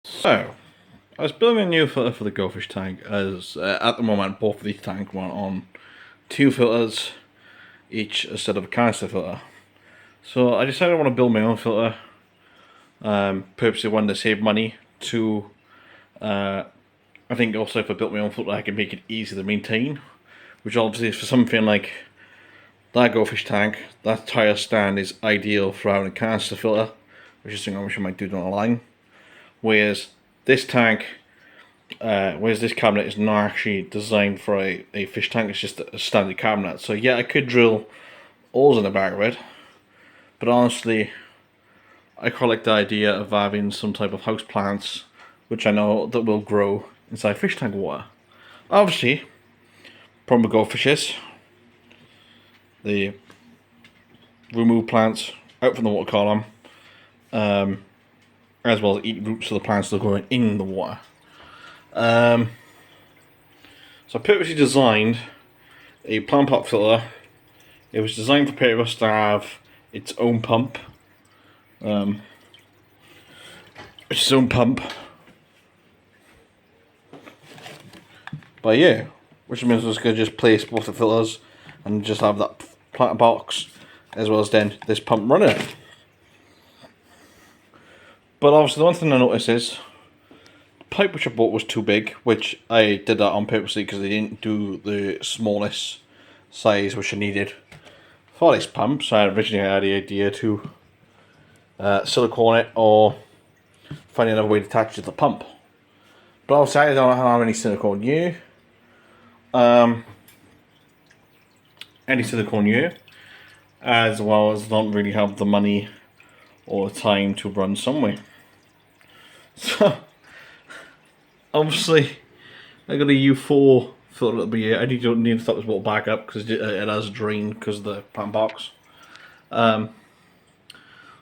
So, I was building a new filter for the goldfish tank, as at the moment both of these tanks were on two filters each instead of a canister filter. So I decided I want to build my own filter, purposely one to save money, two, I think also if I built my own filter I can make it easier to maintain, which obviously is for something like that goldfish tank. That tire stand is ideal for having a canister filter, which is something I wish I might do down the line. Whereas this tank, whereas this cabinet is not actually designed for a fish tank, it's just a standard cabinet. So yeah, I could drill holes in the back of it, but honestly, I quite like the idea of having some type of house plants, which I know that will grow inside fish tank water. Obviously, problem with goldfishes, they remove plants out from the water column, as well as eat roots of the plants that are growing in the water. So I purposely designed a plant pot filter. It was designed for Petrobras to have its own pump. Its own pump. But yeah, which means I was going to just place both the filters and just have that plant box as well as then this pump running. But obviously the one thing I noticed is the pipe which I bought was too big, which I did that on purposely because they didn't do the smallest size which I needed for this pump. So I originally had the idea to silicone it or find another way to attach it to the pump. But obviously I don't have any silicone new. As well as don't really have the money or time to run somewhere. So obviously I got a U4 filter that'll be here. I don't need to stop this water back up because it has drained because of the plant box.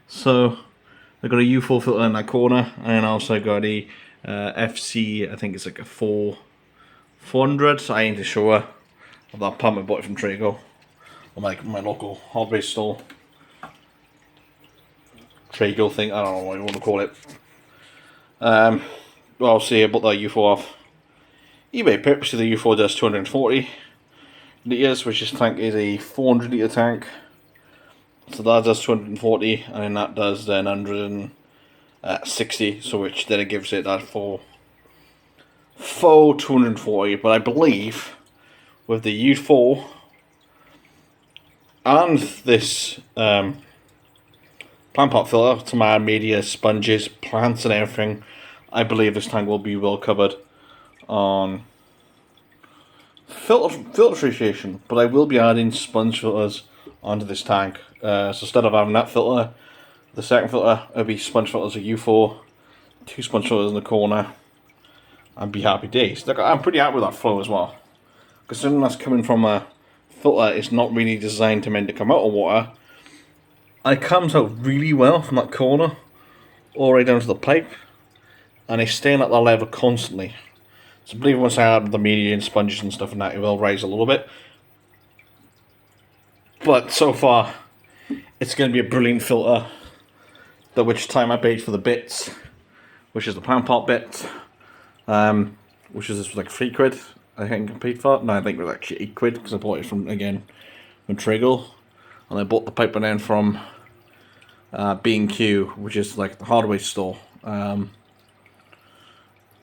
So I got a U4 filter in that corner, and also got a FC. I think it's like a 400. So I ain't too sure of that pump I bought it from Trago, or my local hardware store. Trago thing. I don't know what you want to call it. Well, I'll see. I bought that U4 off eBay. Purposely the U4 does 240 litres, which this tank is a 400 litre tank. So that does 240, and then that does then 160, so which then it gives it that full 240. But I believe with the U4 and this plant pot filter, to my media, sponges, plants and everything, I believe this tank will be well covered on filtration. But I will be adding sponge filters onto this tank. So instead of having that filter, the second filter, it'll be sponge filters of U4, two sponge filters in the corner, and be happy days. Look, I'm pretty happy with that flow as well. Considering that's coming from a filter, it's not really designed to meant to come out of water. It comes out really well from that corner, all the way down to the pipe, and it's staying at that level constantly. So I believe once I add the media and sponges and stuff and that, it will rise a little bit. But so far, it's going to be a brilliant filter. At which time I paid for the bits, which is the plant pot bit, which is just like £3, I think I paid for it. No, I think it was actually £8 because I bought it from Trago, and I bought the pipe and then from B&Q, which is like the hardware store.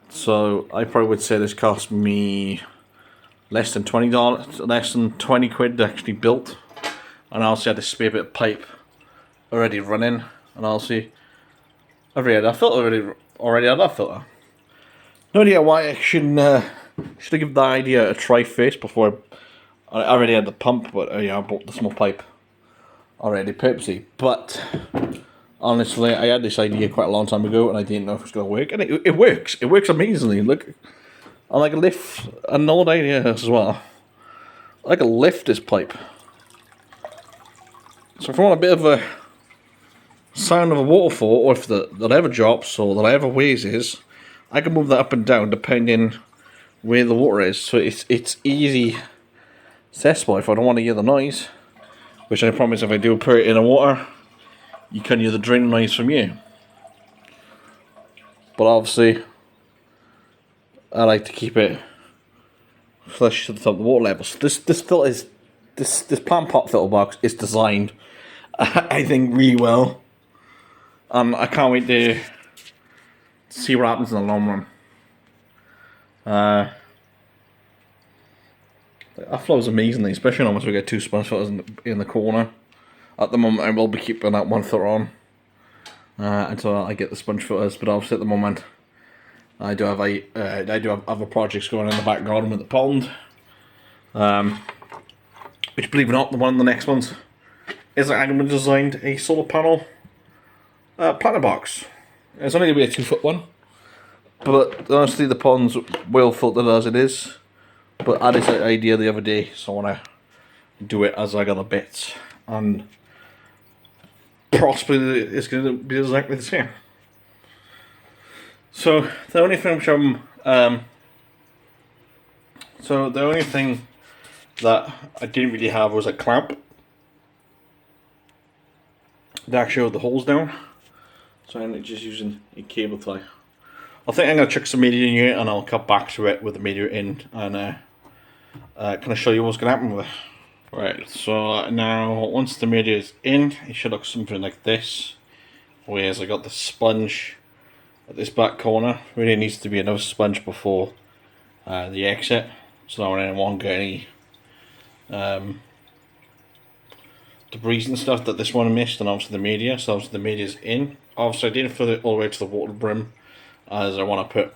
So I probably would say this cost me less than £20 to actually built. And I also had this spare bit of pipe already running, and also I've already had that filter. Already had that filter. No idea why I should have given that idea a try first before I already had the pump, but yeah, I bought the small pipe already purposely. But honestly, I had this idea quite a long time ago, and I didn't know if it was going to work, and it works. It works amazingly. Look, I like a lift, an old idea as well. I like a lift this pipe. So if I want a bit of a sound of a waterfall, or if the lever drops or the lever raises, I can move that up and down depending where the water is. So it's easy accessible if I don't want to hear the noise, which I promise if I do put it in the water, you can hear the draining noise from you. but obviously I like to keep it flush to the top of the water level. So this filter is this plant pot filter box is designed, I think, really well, and I can't wait to see what happens in the long run. That flows amazingly, especially once we get 2 sponge filters in the corner. At the moment, I will be keeping that one filter on until I get the sponge filters. But obviously, at the moment, I do have other projects going in the back garden with the pond. Which, believe it or not, one of the next ones is I'm going to design a solar panel planter box. It's only going to be a 2-foot one, but honestly, the pond's well filtered as it is. But I had this idea the other day, so I want to do it as I got the bits, and possibly it's going to be exactly the same. So the only thing which the only thing that I didn't really have was a clamp to actually hold the holes down. So I'm just using a cable tie. I think I'm going to chuck some media in here, and I'll cut back to it with the media in, and can I show you what's going to happen with it? Right, so now once the media is in, it should look something like this. Whereas I got the sponge at this back corner. Really needs to be another sponge before the exit, so that I won't get any debris and stuff that this one missed, and obviously the media. So obviously the media's in. Obviously I didn't fill it all the way to the water brim, as I want to put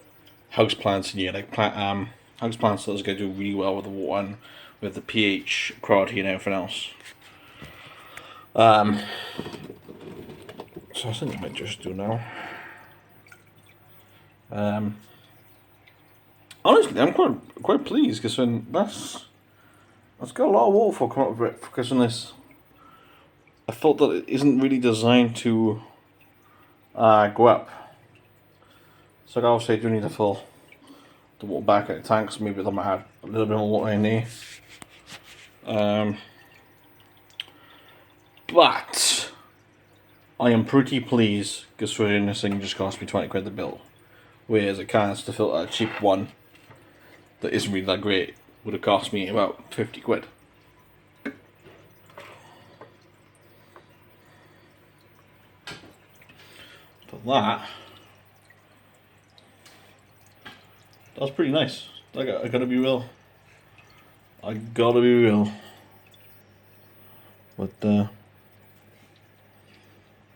house plants in here, like house plants that's going to do really well with the water and with the pH quality and everything else. So I think I might just do now. Honestly, I'm quite pleased because that's got a lot of waterfall come up with it, because in this, I felt that it isn't really designed to go up. So obviously I do need to fill the water back at the tank, so maybe I might add a little bit more water in there. But I am pretty pleased, considering this thing just cost me 20 quid to build, whereas a canister filter, a cheap one that isn't really that great, would have cost me about 50 quid. But that's pretty nice. I gotta be real. But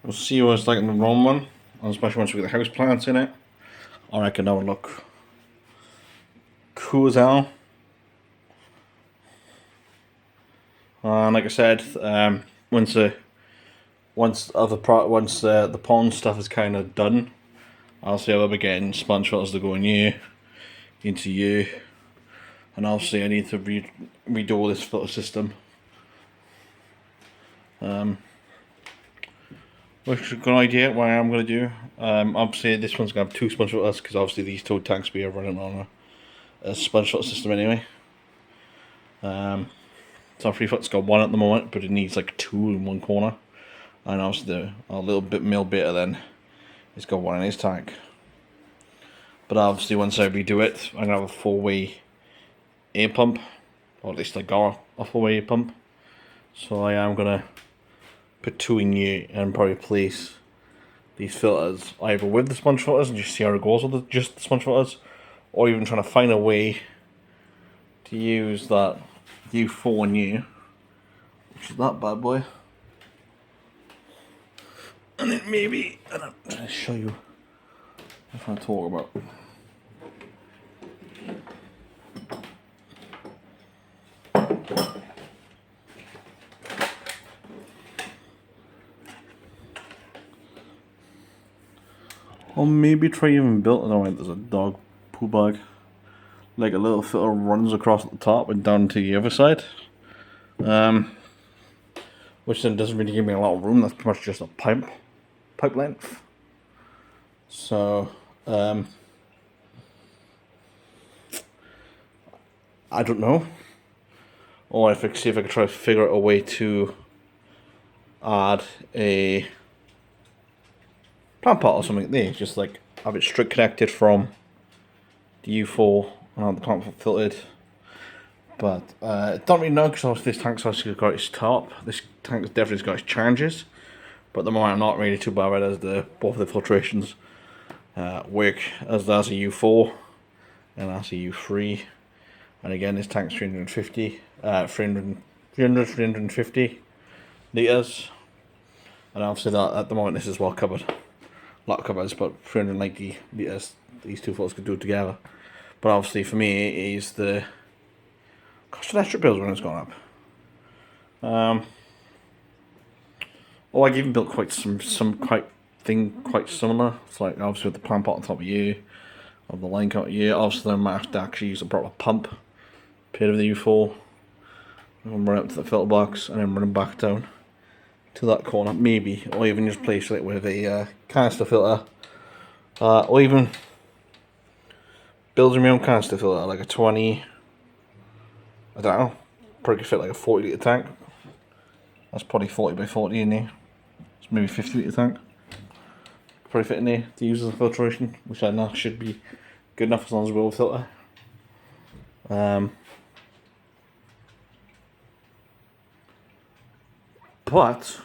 we'll see what it's like in the wrong one, especially once we get the house plants in it. I reckon that would look cool as hell. And like I said, once the pond stuff is kind of done, I'll see how I'll be getting sponge filters to go in here, into you, and obviously I need to redo all this filter system. Which is a good idea. What I'm going to do, obviously this one's going to have 2 sponge filters, because obviously these 2 tanks we are running on a sponge filter system anyway. So 3-foot's got 1 at the moment, but it needs like 2 in one corner, and obviously a little bit beta then it's got 1 in his tank. But obviously once I redo it, I'm going to have a 4-way air pump, or at least I got a 4-way air pump. So I am going to put 2 in here and probably place these filters either with the sponge filters and just see how it goes with just the sponge filters, or even trying to find a way to use that U4 in here, which is that bad boy. And then maybe, I'll show you if I talk about. Or maybe try even build. Oh wait, there's a dog poo bag. Like a little filter runs across at the top and down to the other side. Which then doesn't really give me a lot of room. That's pretty much just a pipe length. So I don't know. Or if I see if I could try to figure out a way to add a plant pot or something there, just like have it straight connected from the U4 and the plant filtered. But don't really know, because this tank's actually got its top. This tank's definitely got its challenges, but at the moment I'm not really too bothered, as both of the filtrations work as that's a U4 and that's a U3. And again, this tank's 350 litres, and obviously that at the moment this is well covered. A lot of covers, but 390 litres these two filters could do together. But obviously for me it is the cost of electric bills when it's gone up. Well, I've even built quite quite similar. It's like obviously with the plant pot on top of you, of the line cut here. Obviously then I have to actually use a proper pump, paid of the U4, and run up to the filter box and then run them back down to that corner, maybe, or even just place it with a canister filter, or even build my own canister filter, like a 20. I don't know, probably could fit like a 40 litre tank. That's probably 40 by 40 in there. It's maybe 50 litre tank. Probably fit in there to use as a filtration, which I know should be good enough as long as we will filter. But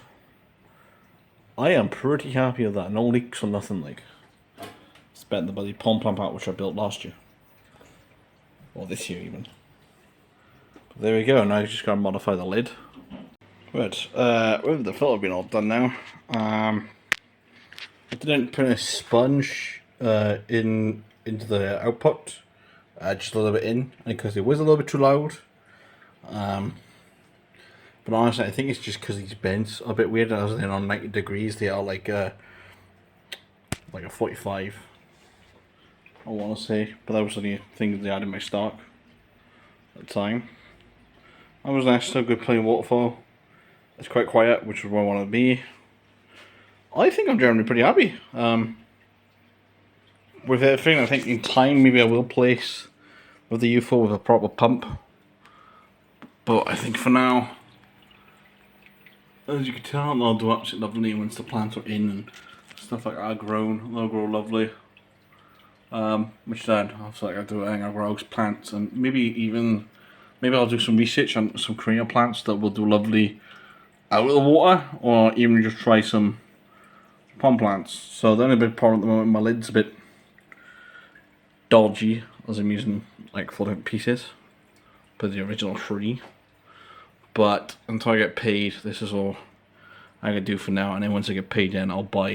I am pretty happy with that. No leaks or nothing. Like, it's better than the bloody pump lamp out which I built last year, or this year even. But there we go. Now I just gotta modify the lid. Right, with the filter being all done now, I didn't put a sponge into the output, just a little bit in, because it was a little bit too loud. But honestly, I think it's just because these bends are a bit weird. As in on 90 degrees, they are like a 45. I want to say, but that was the thing they had in my stock at the time. I was nice, still good playing waterfall. It's quite quiet, which is where I want to be. I think I'm generally pretty happy with everything. I think in time maybe I will place with the UFO with a proper pump, but I think for now, as you can tell, they'll do absolutely lovely once the plants are in and stuff like that are grown. They'll grow lovely. Which then I feel like I'll grow plants, and maybe I'll do some research on some Korean plants that will do lovely out of the water, or even just try some pond plants. So the only big problem at the moment, my lid's a bit dodgy, as I'm using like 4 different pieces, but the original 3. But until I get paid, this is all I can do for now. And then once I get paid, then I'll buy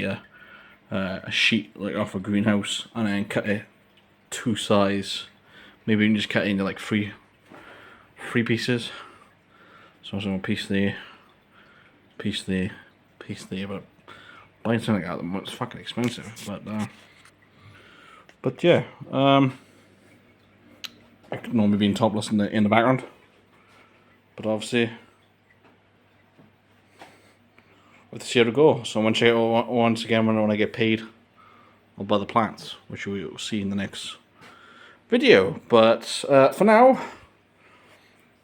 a sheet like off a greenhouse, and then cut it 2 size. Maybe even just cut it into like three pieces. So I'm piece there, piece there, piece there. But buying something like that it's fucking expensive. But yeah, I could normally be in topless in the background. But obviously, with this year to go. So once again, when I get paid, I'll buy the plants, which we will see in the next video. But for now,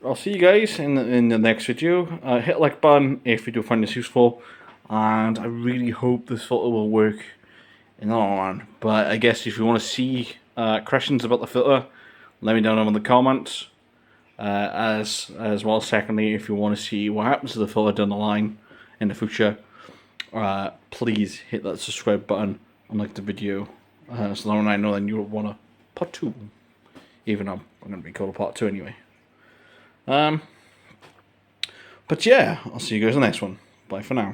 I'll see you guys in the next video. Hit the like button if you do find this useful, and I really hope this filter will work in the long run. But I guess if you want to see questions about the filter, let me know in the comments. As well, secondly, if you want to see what happens to the filter down the line in the future, please hit that subscribe button and like the video, so that I know then you want a part 2, even though I'm going to be called a part 2 anyway. But yeah, I'll see you guys in the next one. Bye for now.